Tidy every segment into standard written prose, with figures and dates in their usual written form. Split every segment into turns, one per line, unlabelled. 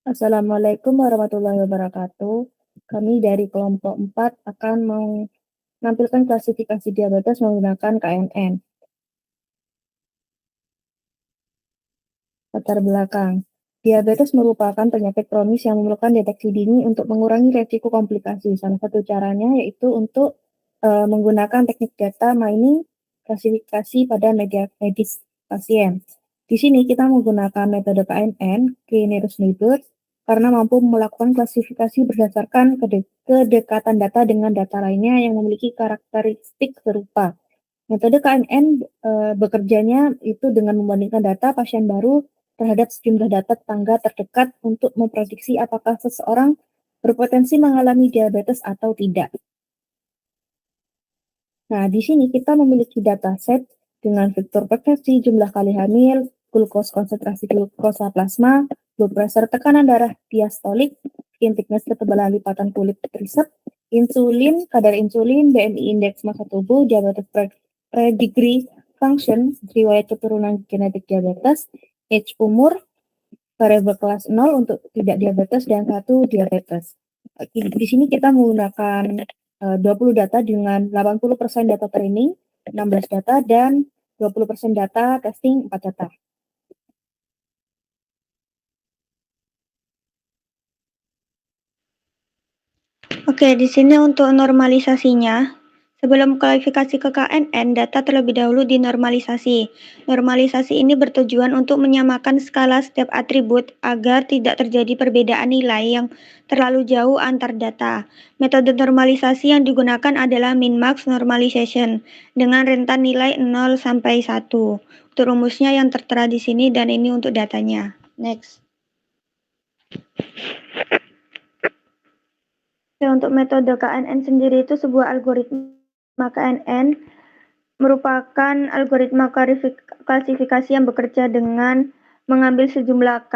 Assalamualaikum warahmatullahi wabarakatuh. Kami dari kelompok 4 akan menampilkan klasifikasi diabetes menggunakan KNN. Latar belakang. Diabetes merupakan penyakit kronis yang memerlukan deteksi dini untuk mengurangi resiko komplikasi. Salah satu caranya yaitu untuk menggunakan teknik data mining klasifikasi pada media medis pasien. Di sini kita menggunakan metode KNN, K-nearest neighbor, karena mampu melakukan klasifikasi berdasarkan kedekatan data dengan data lainnya yang memiliki karakteristik serupa. Metode KNN bekerjanya itu dengan membandingkan data pasien baru terhadap sejumlah data tetangga terdekat untuk memprediksi apakah seseorang berpotensi mengalami diabetes atau tidak. Nah, di sini kita memiliki dataset dengan vektor frekuensi, jumlah kali hamil, glukos konsentrasi glukosa plasma, blood pressure, tekanan darah diastolik, skin thickness ketebalan lipatan kulit trisep, insulin, kadar insulin, BMI indeks massa tubuh, diabetes pedigree function, riwayat keturunan genetik diabetes, age umur, variabel kelas 0 untuk tidak diabetes dan 1 diabetes. Di sini kita menggunakan 20 data dengan 80% data training, 16 data, dan 20% data testing, 4 data.
Oke, di sini untuk normalisasinya. Sebelum kualifikasi ke KNN, data terlebih dahulu dinormalisasi. Normalisasi ini bertujuan untuk menyamakan skala setiap atribut agar tidak terjadi perbedaan nilai yang terlalu jauh antar data. Metode normalisasi yang digunakan adalah min-max normalization dengan rentan nilai 0 sampai 1. Untuk rumusnya yang tertera di sini dan ini untuk datanya. Next. Untuk metode KNN sendiri itu sebuah algoritma KNN merupakan algoritma klasifikasi yang bekerja dengan mengambil sejumlah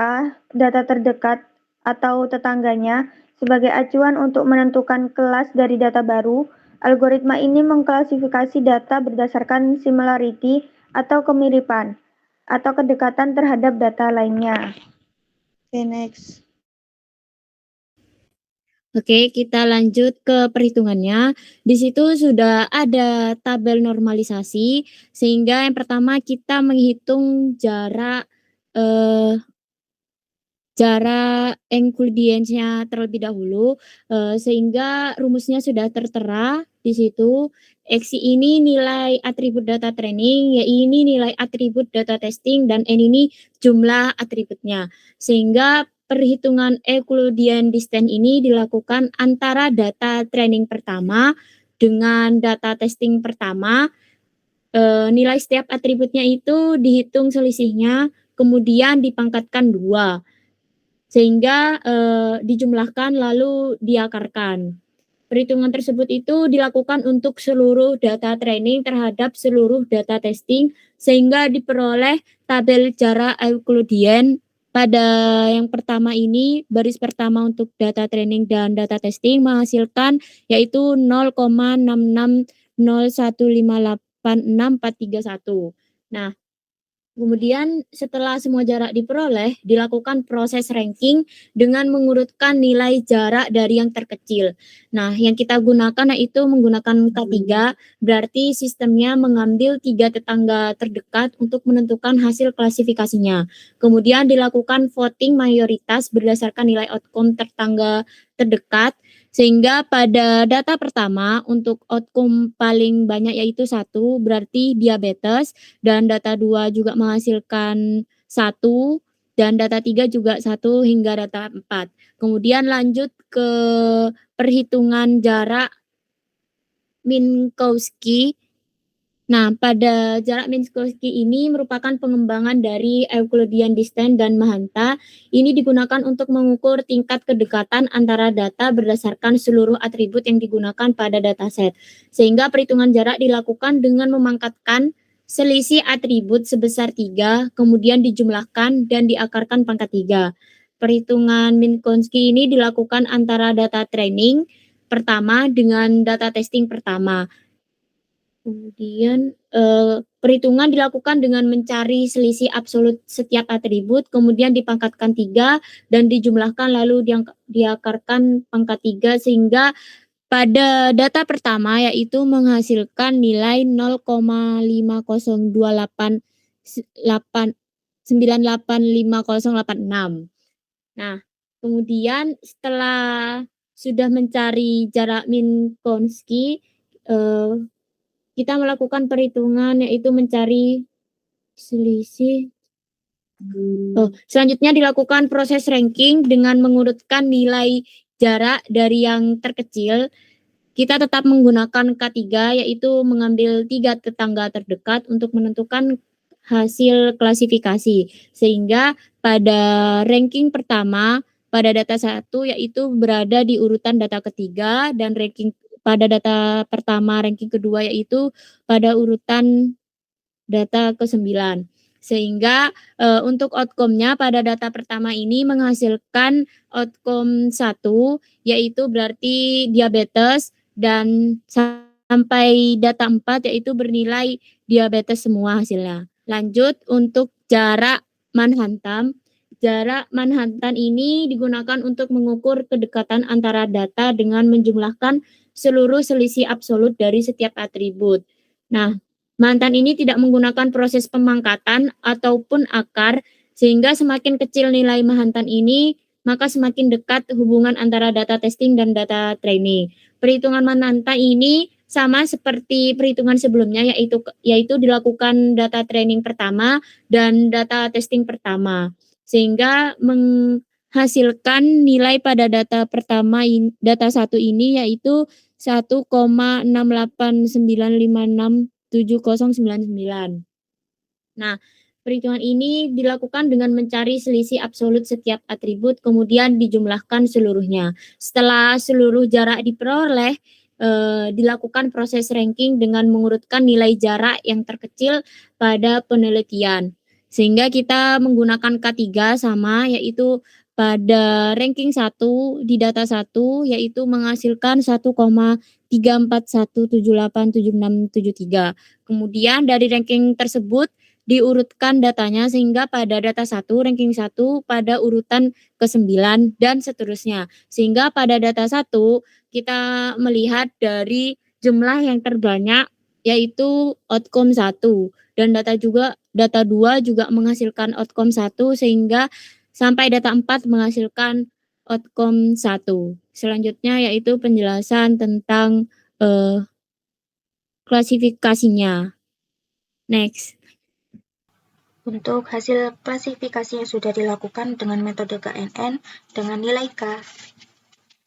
data terdekat atau tetangganya sebagai acuan untuk menentukan kelas dari data baru. Algoritma ini mengklasifikasi data berdasarkan similarity atau kemiripan atau kedekatan terhadap data lainnya. Oke, next.
Oke, kita lanjut ke perhitungannya. Di situ sudah ada tabel normalisasi, sehingga yang pertama kita menghitung jarak includience-nya terlebih dahulu, sehingga rumusnya sudah tertera di situ. X ini nilai atribut data training, Y ini nilai atribut data testing, dan N ini jumlah atributnya. Sehingga perhitungan Euclidean distance ini dilakukan antara data training pertama dengan data testing pertama. Nilai setiap atributnya itu dihitung selisihnya, kemudian dipangkatkan 2. Sehingga dijumlahkan lalu diakarkan. Perhitungan tersebut itu dilakukan untuk seluruh data training terhadap seluruh data testing, sehingga diperoleh tabel jarak Euclidean. Pada yang pertama ini, baris pertama untuk data training dan data testing menghasilkan yaitu 0,660158431. Nah, kemudian setelah semua jarak diperoleh, dilakukan proses ranking dengan mengurutkan nilai jarak dari yang terkecil. Nah, yang kita gunakan yaitu menggunakan K3, berarti sistemnya mengambil 3 tetangga terdekat untuk menentukan hasil klasifikasinya. Kemudian dilakukan voting mayoritas berdasarkan nilai outcome tetangga terdekat, sehingga pada data pertama untuk outcome paling banyak yaitu 1, berarti diabetes, dan data 2 juga menghasilkan 1, dan data 3 juga 1 hingga data 4. Kemudian lanjut ke perhitungan jarak Minkowski. Nah, pada jarak Minkowski ini merupakan pengembangan dari Euclidean distance dan Mahanta. Ini digunakan untuk mengukur tingkat kedekatan antara data berdasarkan seluruh atribut yang digunakan pada dataset. Sehingga perhitungan jarak dilakukan dengan memangkatkan selisih atribut sebesar 3, kemudian dijumlahkan dan diakarkan pangkat 3. Perhitungan Minkowski ini dilakukan antara data training pertama dengan data testing pertama. Kemudian perhitungan dilakukan dengan mencari selisih absolut setiap atribut, kemudian dipangkatkan 3 dan dijumlahkan lalu diakarkan pangkat 3 sehingga pada data pertama yaitu menghasilkan nilai 0,50288989856. Nah, kemudian setelah sudah mencari jarak Minkowski, kita melakukan perhitungan yaitu mencari selisih. Selanjutnya dilakukan proses ranking dengan mengurutkan nilai jarak dari yang terkecil. Kita tetap menggunakan K3 yaitu mengambil 3 tetangga terdekat untuk menentukan hasil klasifikasi. Sehingga pada ranking pertama pada data 1 yaitu berada di urutan data ketiga dan ranking pada data pertama ranking kedua yaitu pada urutan data ke-9. Sehingga untuk outcome-nya pada data pertama ini menghasilkan outcome 1 yaitu berarti diabetes dan sampai data 4 yaitu bernilai diabetes semua hasilnya. Lanjut untuk jarak Manhattan. Jarak Manhattan ini digunakan untuk mengukur kedekatan antara data dengan menjumlahkan seluruh selisih absolut dari setiap atribut. Nah, Manhattan ini tidak menggunakan proses pemangkatan ataupun akar, sehingga semakin kecil nilai Manhattan ini, maka semakin dekat hubungan antara data testing dan data training. Perhitungan Manhattan ini sama seperti perhitungan sebelumnya, yaitu dilakukan data training pertama dan data testing pertama. Sehingga menghasilkan nilai pada data pertama data 1 ini yaitu 1,689567099. Nah, perhitungan ini dilakukan dengan mencari selisih absolut setiap atribut kemudian dijumlahkan seluruhnya. Setelah seluruh jarak diperoleh, dilakukan proses ranking dengan mengurutkan nilai jarak yang terkecil pada penelitian. Sehingga kita menggunakan K3 sama yaitu pada ranking 1 di data 1 yaitu menghasilkan 1,341787673. Kemudian dari ranking tersebut diurutkan datanya sehingga pada data 1 ranking 1 pada urutan ke-9 dan seterusnya. Sehingga pada data 1 kita melihat dari jumlah yang terbanyak yaitu outcome 1 dan data 2 juga menghasilkan outcome 1 sehingga sampai data 4 menghasilkan outcome 1. Selanjutnya yaitu penjelasan tentang klasifikasinya. Next.
Untuk hasil klasifikasi yang sudah dilakukan dengan metode KNN dengan nilai K.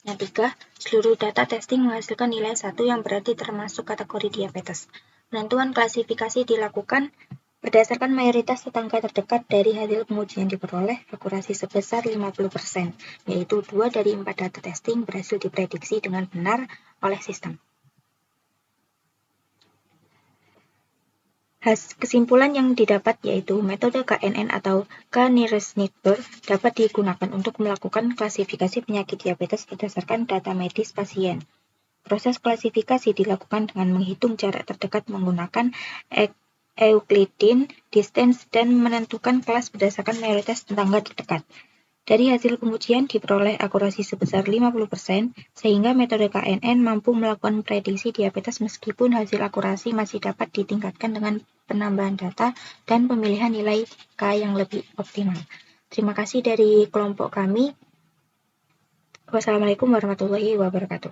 Yang 3, seluruh data testing menghasilkan nilai 1 yang berarti termasuk kategori diabetes. Penentuan klasifikasi dilakukan berdasarkan mayoritas tetangga terdekat dari hasil pengujian diperoleh akurasi sebesar 50%, yaitu 2 dari 4 data testing berhasil diprediksi dengan benar oleh sistem. Kesimpulan yang didapat yaitu metode KNN atau K-nearest neighbor dapat digunakan untuk melakukan klasifikasi penyakit diabetes berdasarkan data medis pasien. Proses klasifikasi dilakukan dengan menghitung jarak terdekat menggunakan Euclidean distance dan menentukan kelas berdasarkan mayoritas tetangga terdekat. Dari hasil pengujian diperoleh akurasi sebesar 50%, sehingga metode KNN mampu melakukan prediksi diabetes meskipun hasil akurasi masih dapat ditingkatkan dengan penambahan data dan pemilihan nilai K yang lebih optimal. Terima kasih dari kelompok kami. Wassalamualaikum warahmatullahi wabarakatuh.